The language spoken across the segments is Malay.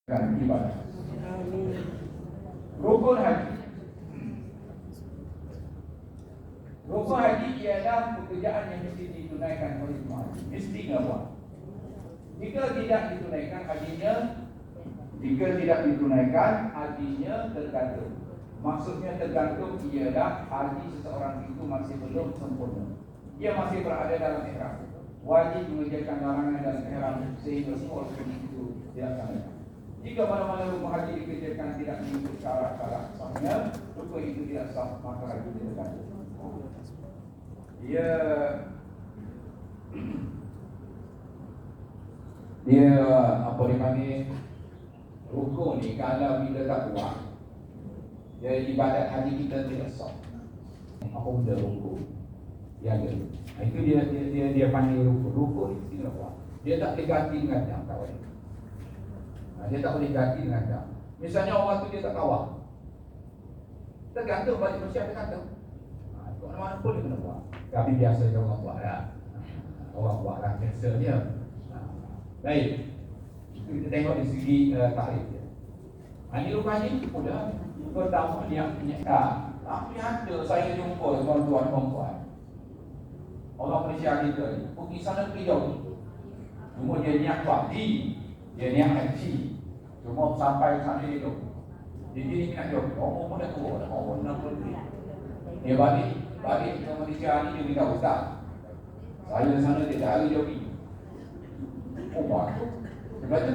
ibadah. Rukun haji. Rukun haji ialah pekerjaan yang mesti ditunaikan oleh jemaah. Mesti buat. Jika tidak ditunaikan, hajinya tergantung. Maksudnya tergantung ialah haji seseorang itu masih belum sempurna. Dia masih berada dalam ihram. Wajib mengerjakan larangan dalam ihram sehingga semua rukun itu dilaksanakan. Jika mana-mana rukun haji dikerjakan tidak mengikut syarat-syarat sahnya, rukun itu tidak sah, maka haji tergantung. Dia apa dipanggil rukun ni, kalau kita tak buat, dia ibadat haji kita tidak sah. Apa benda rukun? Dia ada. Itu dia panggil rukun. Rukun itu tidak buat. Dia tak boleh ganti dengan jam, kawan. Dia tak boleh ganti dengan jam. Misalnya orang tu dia tak kawal, tergantung balik manusia tergantung. Kat mana pun dia kena buat. Tapi biasanya orang buat lah. Orang buat lah biasanya. Baik. Kita tengok di segi takrif dia. Ini rupanya mudah. Pertama dia tapi ada saya jumpa tuan-tuan perempuan. Orang Malaysia kita ni pergi sana pergi jauh. Cuma dia niat bakti, dia niat haji. Cuma sampai sana dia jauh. Jadi dia nak jauh. Orang pun dah tua, orang nak pergi. Dia balik ke Malaysia ni dia beritahu, "Ustaz, saya sana dia dah hari jauh ni." Oh, bagus. Dia kata,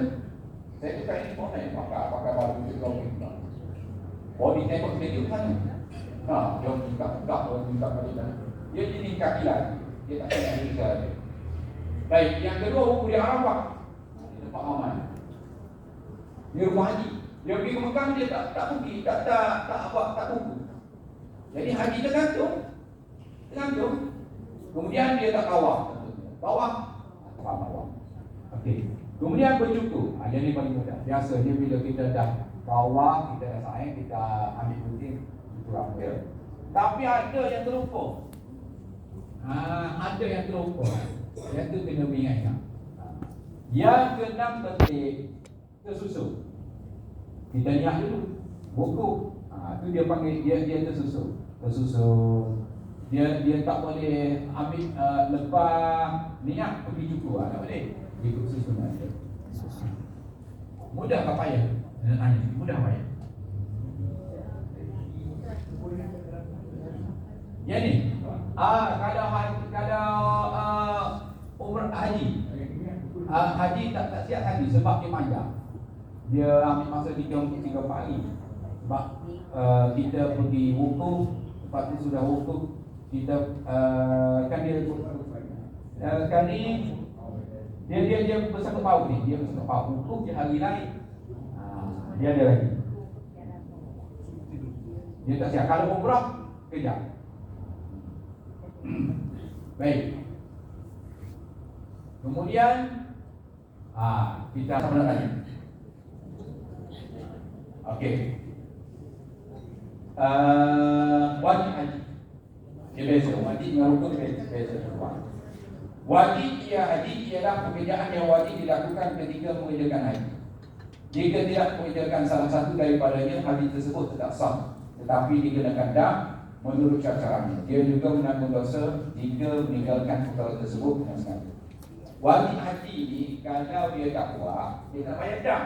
"Saya cakap ini pun naik pakai baru dia kau minta." Oh, dia tengok video sana. Dia minta balik sana. Dia jadi kaki lagi. Dia tak kena Malaysia dia. Baik, yang kedua hukum dia Arafah. Dia tempat aman. Dia rumah haji. Dia pergi ke Mekah, dia tak pergi, tak buku. Jadi haji tergantung. Kemudian dia tak kawal. Bawah. Okey. Kemudian bercukur. Yang ni paling mudah. Biasanya bila kita dah kawal, kita dah sayang, kita ambil putih, itu ambil. Tapi ada yang terlupa. Ada yang terlupa. Yang tu kena ingat. Yang keenam penting tersusun. Kita niat dulu. Buku. Tu dia panggil dia tersusun. Dia tak boleh ambil lepas niat pergi cukur. Tak boleh. Ikut susunan dia. Mudah tak payah? Mudah payah. Yang ni. Kalau umrah haji. Haji tak siap haji sebab dia panjang. Dia ambil masa 3 hari. Sebab kita pergi wukuf, lepas tu sudah wukuf, kita kan dia kali dia bersama pau ni, dia bersama pau wukuf je hari lain. Dia ada lagi. Dia tak siap. Kalau umrah kejap. Baik. Kemudian kita sama lagi. Okey. Wajib haji. Dia beza. Wajib dengan rukun beza. Wajib haji ialah pekerjaan yang wajib dilakukan ketika mengerjakan haji. Jika tidak mengerjakan salah satu daripadanya, haji tersebut tidak sah, tetapi dikenakan dam menurut cara-caranya. Dia juga menanggung dosa jika meninggalkan perkara tersebut dengan sengaja. Wajib haji ni kalau dia tak buat, dia tak bayar dam.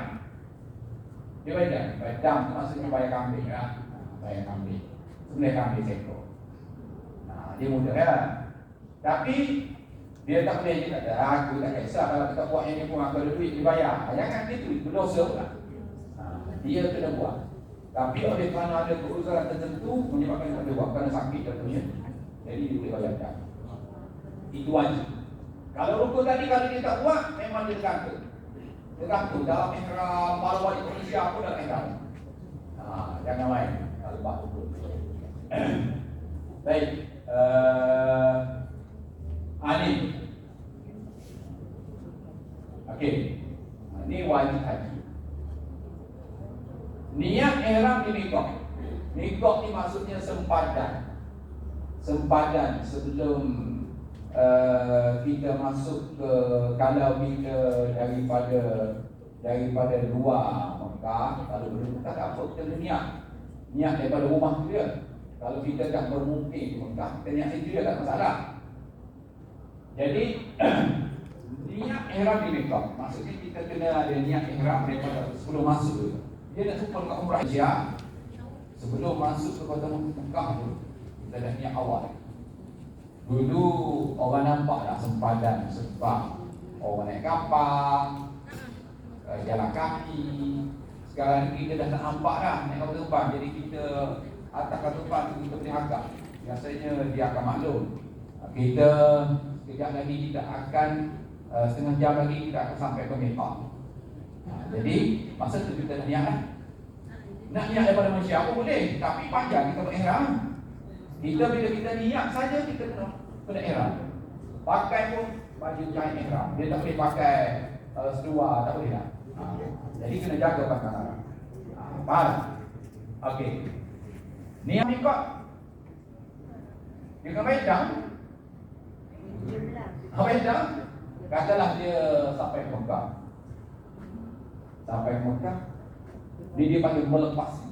Dia bayar dam. Bayar dam maksudnya bayar kambing lah. Bayar kambing. Sebenarnya kambing sekor. Dia mudah kan. Tapi dia tak boleh, dia kata, aku tak kisah kalau kita buat yang ni pun aku ada duit, dia bayar. Jangan gitu, berdosa pula. Dia kena buat. Tapi oleh kerana ada keuzuran tertentu menyebabkan dia tak boleh buat kerana sakit contohnya, jadi dia boleh bayar dam. Itu wajib. Kalau rukun tadi kalau dia tak buat, memang dia tergantung dalam ihram, baru balik Malaysia pun dalam ihram. Jangan main kalau buat rukun. Baik. Ini. Okey. Ini wajib haji. Niat ihram di miqat. Miqat ni maksudnya sempadan. Sempadan sebelum kita masuk ke, kalau kita daripada daripada luar Mekah, kalau belum tak ada apa, kita boleh niat daripada rumah tu dia. Kalau kita dah bermukim di Mekah, kita niat situ dia, tak masalah. Jadi niat ihram di Mekah, maksudnya kita kena ada niat ihram daripada sebelum masuk tu. Dia nak sumpah kat umrah Asia, sebelum masuk ke kota Mekah tu, kita dah niat awal. Dulu orang nampak dah sempadan sebab orang naik kapal, jalan kaki. Sekarang kita dah tak nampak dah naik kapal terbang. Jadi kita atas kapal terbang tu kita boleh agak. Biasanya dia akan maklum. Kita sekejap lagi kita akan setengah jam lagi kita akan sampai ke Mekah. Jadi masa tu kita dah niat lah. Nak niat daripada Malaysia pun boleh, tapi panjang kita berihram. Kita bila kita niat saja kita kena ihram. Pakai pun baju kain ihram. Dia tak boleh pakai seluar, tak boleh lah. Jadi kena jaga pakaian. Faham? Okey. Niat Mekah. Dia kan Medan. Medan. Katalah dia sampai Mekah. Sampai Mekah. Dia panggil melepas.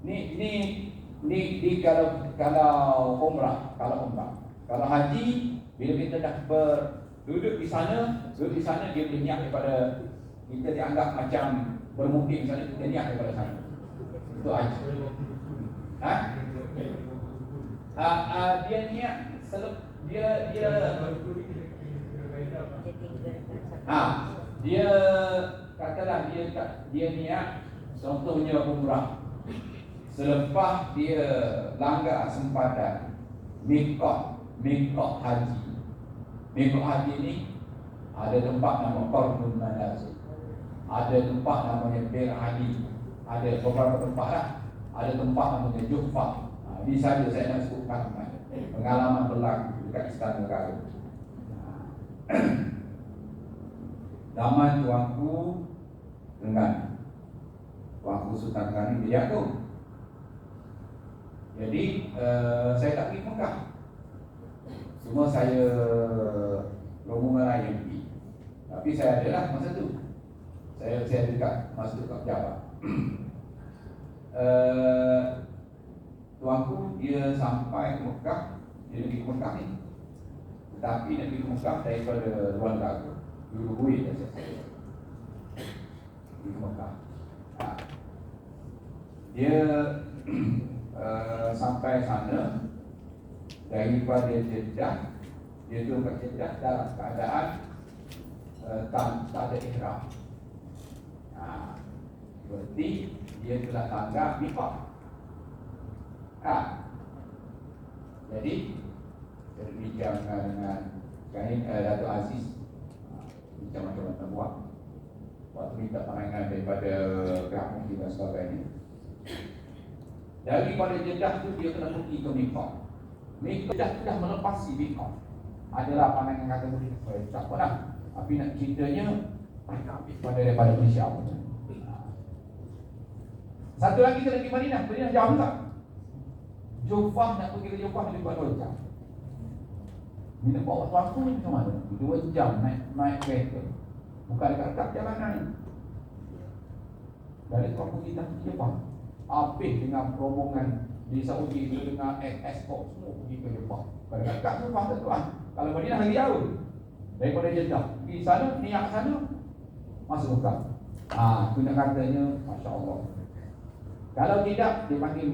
Ni kalau umrah, kalau haji, bila kita dah duduk di sana dia boleh niat daripada kita dianggap macam bermukim di sana, kita niat daripada sana. Itu haji. Dia niat dia katalah dia niat contohnya umrah. Selepas dia langgar sempadan mikot haji. Mikot haji ni ada tempat nama Qardun Manazil, ada tempat namanya Bir Ali, ada beberapa tempat lah. Ada tempat namanya Juhfa. Ini saja saya nak sebutkan pengalaman berlaku dekat Istana Negara. Zaman tuanku dengan Tuanku Sultan Terengganu Beliau tu. Jadi saya tak pergi Mekah. Cuma saya rombongan lain pergi. Tapi saya adalah masa tu. Saya dekat masa tu kat Jawa. Tuanku dia sampai ke Mekah, dia pergi ke Mekah ni. Tetapi nak pergi ke Mekah daripada luar negara. Dulu Kuwait dah saya. Pergi ke Mekah. Dia sampai sana daripada Jeddah, dia tu kat Jeddah dalam keadaan tak ada ihram. Berarti dia telah langgar mikot. Jadi berbincang dengan Datuk Aziz, macam-macam buat waktu minta pandangan daripada pihak mungkin dan sebagainya. Daripada Jeddah tu dia kena pergi ke Mikot. Mikot dah melepasi Mikot. Adalah pandangan kata boleh tak apa lah. Tapi nak ceritanya daripada Malaysia. Satu lagi kita pergi Madinah. Madinah jauh tak? Jufah nak pergi ke Jufah lebih kurang 2 jam. Bila bawa waktu ni macam mana? 2 jam naik kereta. Bukan dekat jalanan. Dari tuan pergi dah ke Jepang. Habis dengan rombongan di Saudi dengan export semua pergi ke Jepang. Dekat tu faham tak tuan? Kalau Madinah lagi jauh daripada Jeddah. Di sana, niat sana masuk Mekah. Itu nak katanya Masya Allah. Kalau tidak dipanggil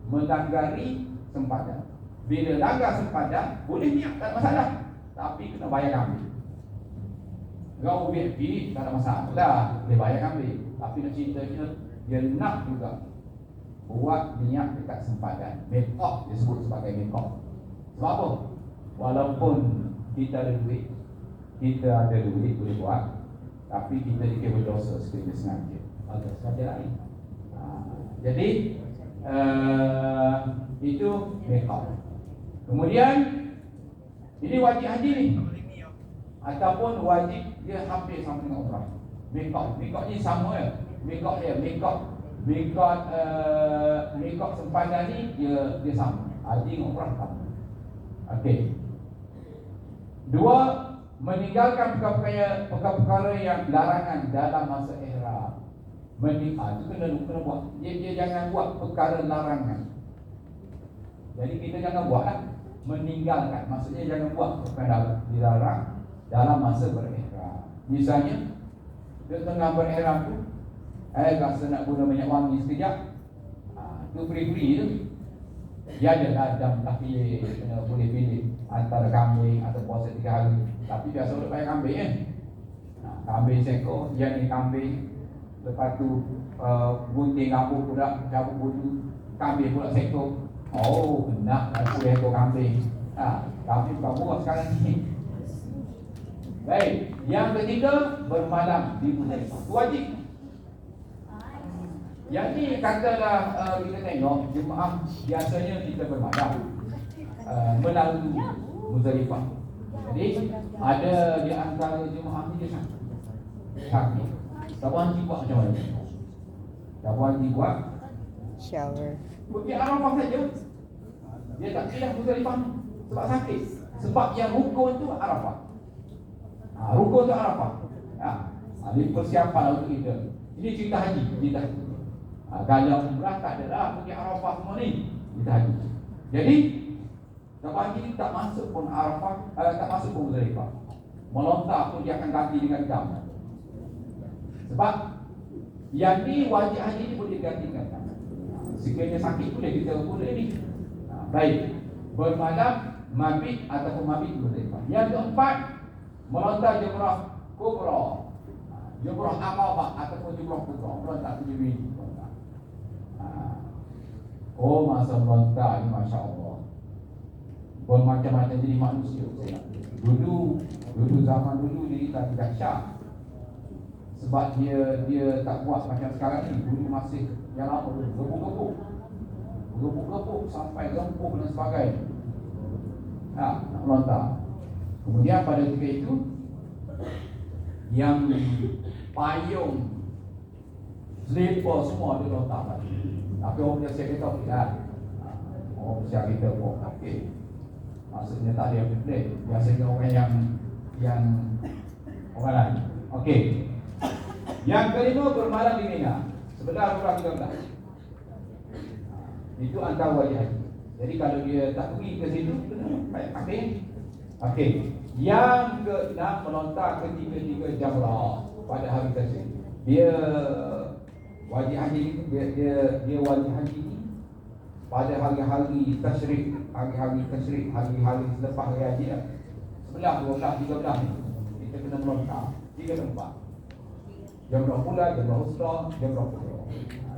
melanggari sempadan. Bila langgar sempadan boleh niat, tak ada masalah. Tapi kena bayar kambing. Kau pergi tak ada masalah lah, boleh bayar kambing. Tapi nak ceritanya dia nak juga buat niat dekat sempadan. Mikot disebut sebagai mikot. Sebab apa? Walaupun kita ada duit boleh buat, tapi kita dikira berdosa sekali sengaja. Ada sengaja lain. Jadi itu mikot. Kemudian ini wajib haji ni, ataupun wajib dia hampir sama dengan umrah. Mikot ni sama ya. Mikot sempadan ni dia sama. Haji dengan umrah sama. Okey. Dua, meninggalkan perkara-perkara yang larangan dalam masa ihram. Itu kena buat. Dia jangan buat perkara larangan. Jadi kita jangan buatlah. Meninggalkan, maksudnya jangan buat perkara dilarang dalam masa berihram. Misalnya di tengah berihram tu, rasa nak guna minyak wangi sekejap, tu free tu. Dia ada dah pilih, boleh pilih antara kambing atau puasa 3 hari. Tapi biasa orang bayar kambing kan. Kambing seekor, dia ni kambing. Lepas tu gunting rambut pula, cabut bulu, kambing pula seekor. Oh, nak aku ekor kambing. Kambing bukan murah sekarang ni. Baik, yang ketiga, bermalam di Muzdalifah. Itu wajib. Yang ni katalah kita tengok jemaah biasanya kita bermalam melalui Muzdalifah. Jadi ada di antara jemaah ni dia sakit. Tabuhan buat macam mana? Tabuhan buat shower. Dia Arafah saja. Dia tak pilih Muzdalifah sebab sakit. Sebab yang rukun tu Arafah. Rukun tu Arafah. Ini persiapan untuk kita. Ini cerita haji. Kalau umrah tak ada lah pergi Arafah semua ni. Cerita haji. Jadi tabuhan haji tak masuk pun Arafah, tak masuk pun Muzdalifah. Melontar pun dia akan ganti dengan jam. Sebab yang ni wajib haji ni boleh digantikan. Sekiranya sakit boleh kita boleh ni. Baik, bermalam mabit ataupun mabit Muzdalifah. Yang keempat, melontar jumrah kubra, jumrah Aqabah ataupun jumrah kubra. Melontar 7 biji. Oh, masa melontar ni Masya Allah bermacam-macam jadi manusia. Dulu zaman dulu dia tak dahsyat. Sebab dia tak buat macam sekarang ni. Dulu masih yang lama dulu gebuk-gebuk sampai lempuk dan sebagainya. Nak melontar. Kemudian pada ketika itu yang payung, selipar semua dia lontar tadi. Tapi orang punya siap kita tidak. Orang siap kita pun okey. Maksudnya tak ada yang pelik. Biasanya orang yang orang lain. Okey. Yang kelima, bermalam di Mina. Sebentar Umrah 13. Itu antara wajib haji. Jadi kalau dia tak pergi ke situ, kena bayar kambing. Okey. Yang keenam, melontar ketiga-tiga jamrah pada hari tersebut. Dia wajib haji ni, dia wajib haji ni pada hari-hari tasyrik, hari-hari selepas hari haji lah. 11, 12, 13 ni kita kena melontar 3 tempat. Jamrah Ula, Jamrah Wusta, Jamrah Kubra.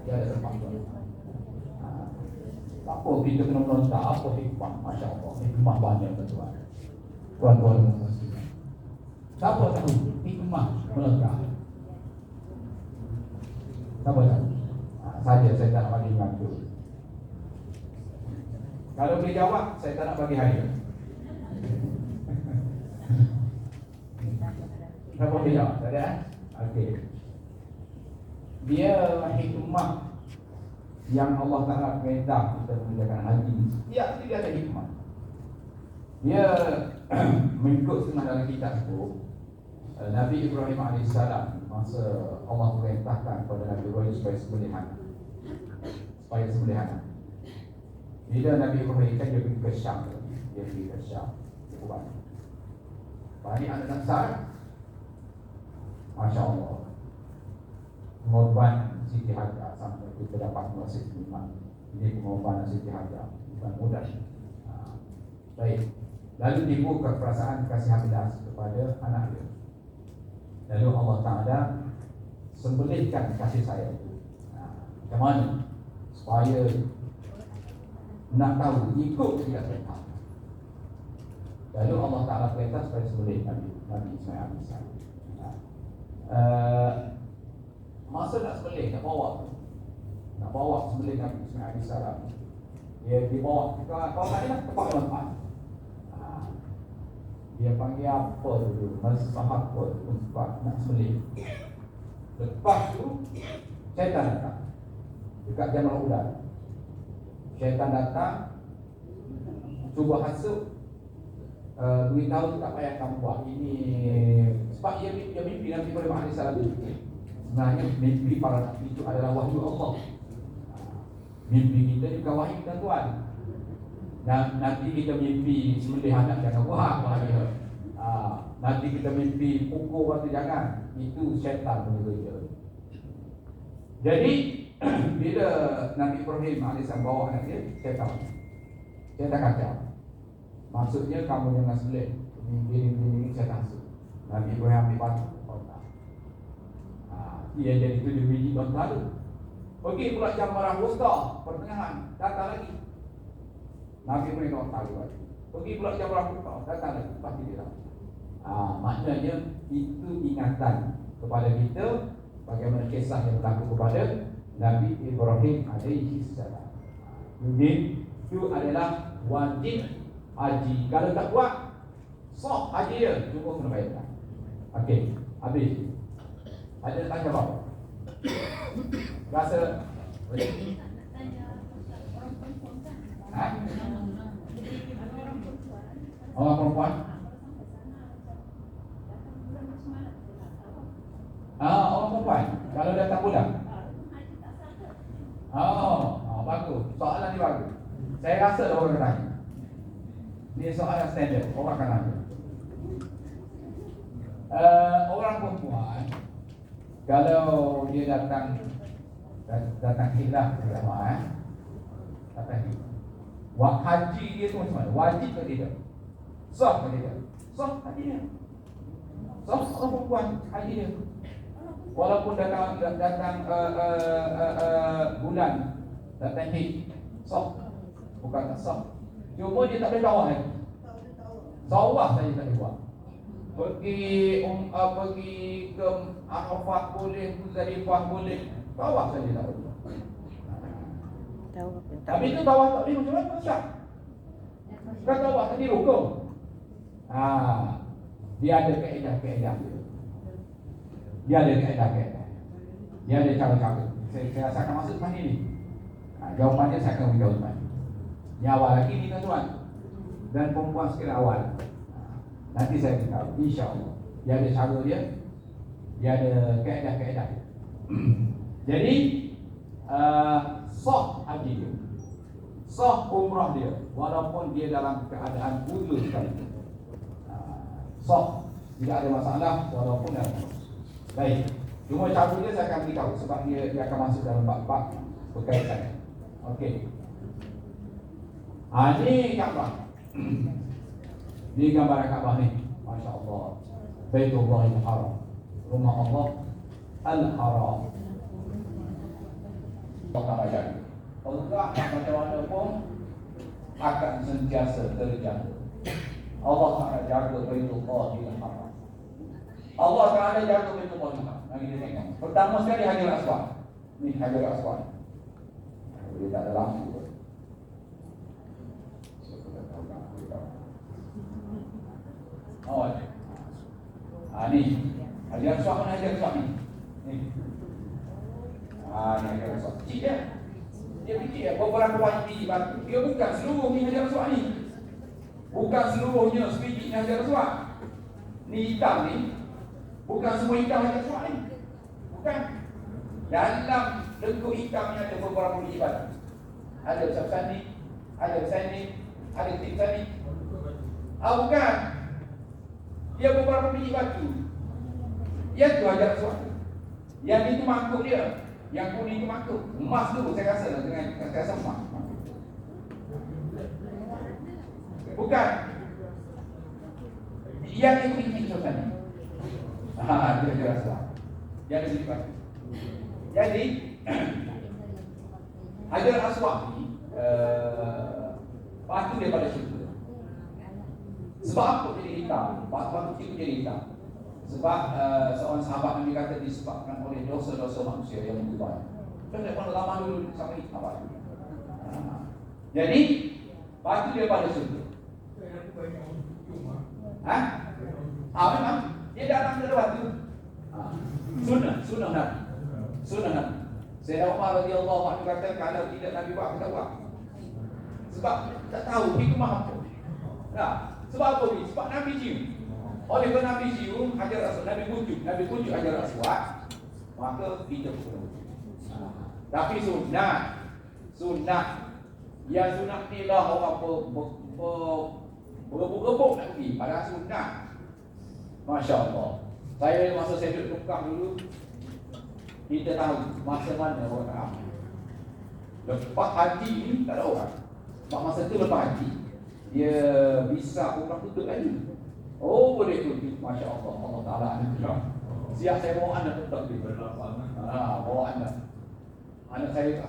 Dia ada tempat tu. Apa kita kena melontar, apa hikmah? Masya Allah, hikmah banyak tuan-tuan. Tuan-tuan, siapa tahu hikmah melontar? Siapa tahu? Saja saya tak nak bagi bantu. Kalau boleh jawab, saya tak nak bagi hadiah. Siapa boleh jawab? Tak ada? Okey. Dia hikmah yang Allah Ta'ala perintah kita mengerjakan haji. Ya, dia ada hikmah. Dia mengikut setengah dalam kitab itu, Nabi Ibrahim AS masa Allah perintahkan kepada Nabi Ibrahim supaya sembelihan. Bila Nabi Ibrahim kan dia pergi ke Syam. Cukup banyak anak Nasar. Masya Allah, pengorbanan Siti Hajar sampai kita dapat masih iman. Ini pengorbanan Siti Hajar bukan mudah. Baik. Lalu dibuka perasaan kasih hamidah kepada anak dia. Lalu Allah Ta'ala sembelihkan kasih sayang itu. Macam mana? Supaya nak tahu, ikut tidak perintah. Lalu Allah Ta'ala perintah supaya sembelih Nabi Ismail AS. Masa nak sembelih, nak bawa sembelih Nabi Ismail AS, dia dibawa ke kawasan ni lah, tempat lepas. Dia panggil apa dulu, Masbah apa tempat nak sembelih. Lepas tu syaitan datang dekat Jamrah Ular. Syaitan datang cuba hasut beritahu tu tak payah kamu buat ini. Sebab dia mimpi Nabi Ibrahim AS. Sebenarnya mimpi para Nabi itu adalah wahyu Allah. Mimpi kita juga wahyu dan Tuhan. Dan nanti kita mimpi sembelih anak jangan buat bahaya. Nanti kita mimpi pukul waktu jangan. Itu syaitan punya kerja. Jadi bila Nabi Ibrahim AS bawa anak dia, saya tahu. Saya dah kacau. Maksudnya kamu jangan sembelih. Ini saya tak. Nabi Ibrahim ambil batu. Dia jadi 7 biji batu lalu. Pergi pula jam marah wusta, pertengahan, datang lagi. Nabi Ibrahim tak tahu lagi. Pergi pula jam marah wusta, datang lagi. Pasti dia tahu. Maknanya itu ingatan kepada kita bagaimana kisah yang berlaku kepada Nabi Ibrahim alaihi salam. Jadi itu adalah wajib haji. Kalau tak buat, sah haji dia, cuma kena bayar. Okey, habis. Ada tanya apa? Rasa boleh? Orang perempuan? Orang perempuan. Kalau datang bulan. Bagus. Soalan ni bagus. Saya rasa orang akan tanya. Ni soalan standard. Orang akan tanya. Orang perempuan, kalau dia datang hilang ulama, datang hilang. Haji dia tu macam mana? Wajib ke tidak? Sah ke tidak? Sah haji dia. Sah orang perempuan haji dia. Walaupun datang bulan, datang hid, sah. Bukan tak sah. Cuma dia tak boleh tawaf lagi. Tawaf saja tak boleh buat. Pergi ke Arafah boleh, Muzdalifah boleh, tawaf saja tak boleh. Tapi itu tawaf tak boleh macam mana? Syak. Kan tawaf tadi rukun. Dia ada kaedah-kaedah. Dia ada kaedah-kaedah. Dia ada cara-cara. Saya rasa akan masuk mana ni. Jawapannya saya akan beritahu tuan. Yang awal lagi ni tuan. Dan perempuan sekali awal. Nanti saya beritahu, insya-Allah. Dia ada cara dia. Dia ada kaedah-kaedah. Jadi sah haji dia, sah umrah dia, walaupun dia dalam keadaan uzur sekali. Sah, tidak ada masalah walaupun dalam. Baik, cuma cara dia saya akan beritahu sebab dia akan masuk dalam bab-bab berkaitan. Okey. Ini Kaabah. Ini gambar Kaabah ni. Masya-Allah. Baitullahil Haram. Rumah Allah Al-Haram. Allah ajar. Allah macam mana pun akan sentiasa terjaga. Allah akan jaga Baitullahil Haram. Allah akan jaga Baitullahil Haram. Nanti kita tengok. Pertama sekali Hajar Aswad. Ni Hajar Aswad. Dia tak ada lampu. Ni Hajar Aswad mana Hajar Aswad ni? Ni Hajar Aswad. Kecil dia. Dia kecil dia. Beberapa biji batu. Dia bukan seluruh ni Hajar Aswad ni. Bukan seluruhnya sebiji Hajar Aswad. Ni hitam ni. Bukan semua hitam Hajar Aswad ni. Bukan. Dalam lengkuk hitam ni ada beberapa biji batu. Ada besar ni, ada besar ni, ada kecil ni. Bukan. Dia beberapa biji batu. Yang tu Hajar Aswad. Yang itu mangkuk dia. Yang kuning itu mangkuk. Emas tu saya rasa dengan saya rasa emas. Bukan. Yang itu biji besar ni. Dia Hajar Aswad. Yang ada biji batu. Jadi Hajar Aswad ni batu daripada syurga. Sebab apa jadi hitam? Batu kecil jadi hitam. Sebab seorang sahabat Nabi kata disebabkan oleh dosa-dosa manusia yang berubah. Kan pada lama dulu sampai apa? Jadi batu daripada syurga. Memang dia datang dari batu. Sunnah Nabi. Sunnah Nabi. Sayyidina Umar radhiyallahu anhu kata kalau tidak Nabi buat kita buat. Sebab tak tahu hikmah apa. Sebab apa ni? Sebab Nabi cium. Oleh kerana Nabi cium Hajar Aswad, Nabi pujuk Hajar Aswad, maka kita perlu. Tapi sunat yang sunat ni lah orang berebut-rebut nak pergi. Padahal sunat. Masya Allah. Masa saya duduk Mekah dulu, kita tahu masa mana orang ramai. Lepas haji ni tak ada orang. Sebab masa tu lepas haji, dia bisa umrah tutup lagi. Oh, boleh tutup. Masya Allah. Allah Ta'ala anugerah. Siap saya bawa anak tetap di berlapangan. Bawa anak. Anak saya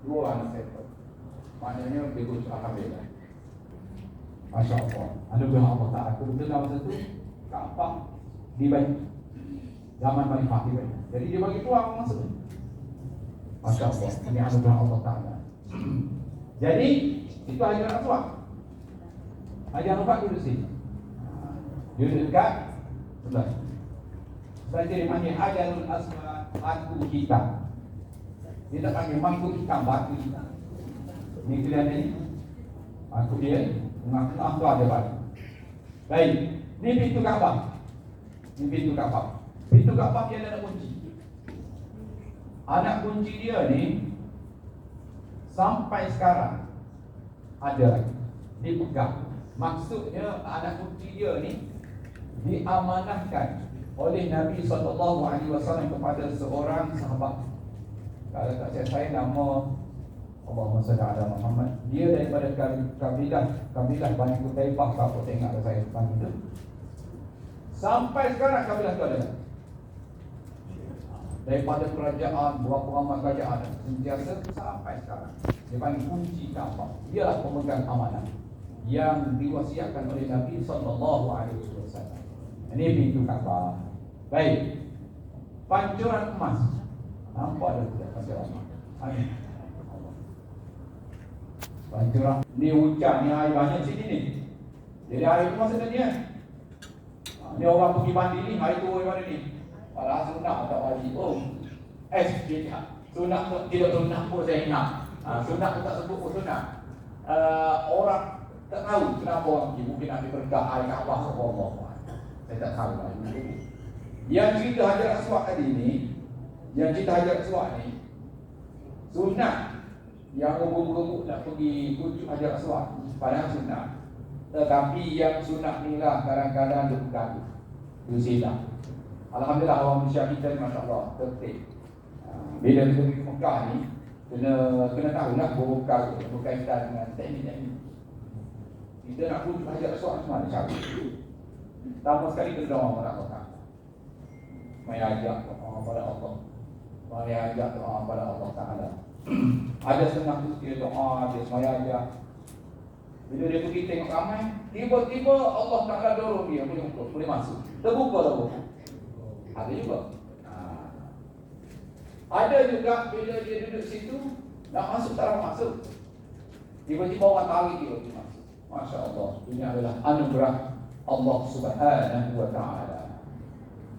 dua anak saya. Maknanya bagus, alhamdulillah. Masya Allah. Anugerah Allah Ta'ala. Aku betul masa tu Kaabah dibagi. Zaman Khalifah dibagi. Jadi dia bagi peluang masuk. Masya Allah. Ini anugerah Allah Ta'ala. Jadi itu Hajar Aswad. Hajar Aswad duduk sini. Dia duduk dekat sebelah. Saya jadi panggil Hajarul Aswad, batu hitam. Dia tak panggil batu hitam, batu hitam. Ini kalian ni aku dia tengah-tengah tu ada batu. Baik, ni pintu Kaabah. Ni pintu Kaabah. Pintu Kaabah dia ada kunci. Anak kunci dia ni sampai sekarang ada lagi. Dipegang. Maksudnya anak kunci dia ni diamanahkan oleh Nabi SAW kepada seorang sahabat. Kalau tak saya nama Allahumma salli ala Muhammad. Dia daripada kabilah Bani Qutaibah. Siapa tengok ada saya depan itu. Sampai sekarang kabilah itu ada. Daripada kerajaan, berapa ramai kerajaan sentiasa sampai sekarang. Dia panggil kunci Kaabah. Dialah pemegang amanah yang diwasiatkan oleh Nabi SAW. Ini pintu Kaabah. Baik. Pancuran emas. Nampak ada tidak pancuran emas? Pancuran. Ni hujan, ni air banyak sini ni. Jadi air itu masa tadi kan? Ni orang pergi mandi ni, air tu mana ni? Padahal sunat tak wajib. Sunat tidak sunat pun saya ingat. Sunat tu tak sebut pun sunat. Orang tak tahu kenapa orang pergi. Mungkin nak berkah air Kaabah Allah. Saya tak tahu lah. Yang cerita Hajar Aswad tadi ni, sunat yang berebut-berebut nak pergi pujuk Hajar Aswad, padahal sunat. Tetapi yang sunat ni lah kadang-kadang dia bergaduh, dia silap. Alhamdulillah orang Malaysia kita ni Masya Allah tertib. Bila kita pergi ke Mekah ni, kena tahu nak berkaitan dengan teknik-teknik. Kita nak pujuk Hajar Aswad semua ada cara. Pertama sekali kita doa kepada Allah. Mari ajak doa kepada Allah. Mari ajak doa kepada Allah Ta'ala. Ada setengah tu dia doa, dia mari ajak. Bila dia pergi tengok ramai, tiba-tiba Allah Ta'ala dorong dia boleh masuk. Terbuka lah buku. Ada juga. Ada juga bila dia duduk situ, nak masuk tak nak masuk. Tiba-tiba orang tarik dia pergi masuk. Masya Allah. Ini adalah anugerah Allah Subhanahu wa Ta'ala.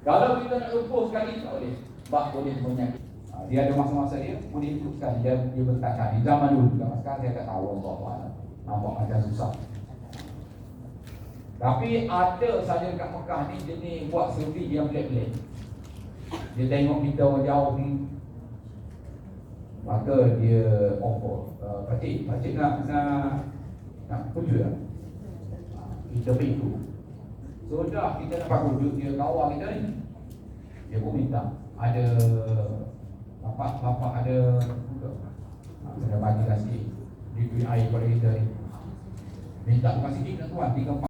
Kalau kita nak lumpuh sekali tak boleh. Sebab boleh menyakit. Dia ada masa-masa dia boleh ikutkan dia bertahan. Di zaman dulu, zaman sekarang dia tak tahu Allah. Nampak macam susah. Tapi ada saja dekat Mekah ni jenis buat selfie yang black-black. Dia tengok kita orang jauh ni, maka dia offer. Pakcik nak pujuk lah. Kita pergi ikut. Sudah kita dapat wujud dia kawan kita ni. Dia pun minta ada bapak ada kena bagi kasih diberi air pada kita ni. Minta kasih kita tuan 3-4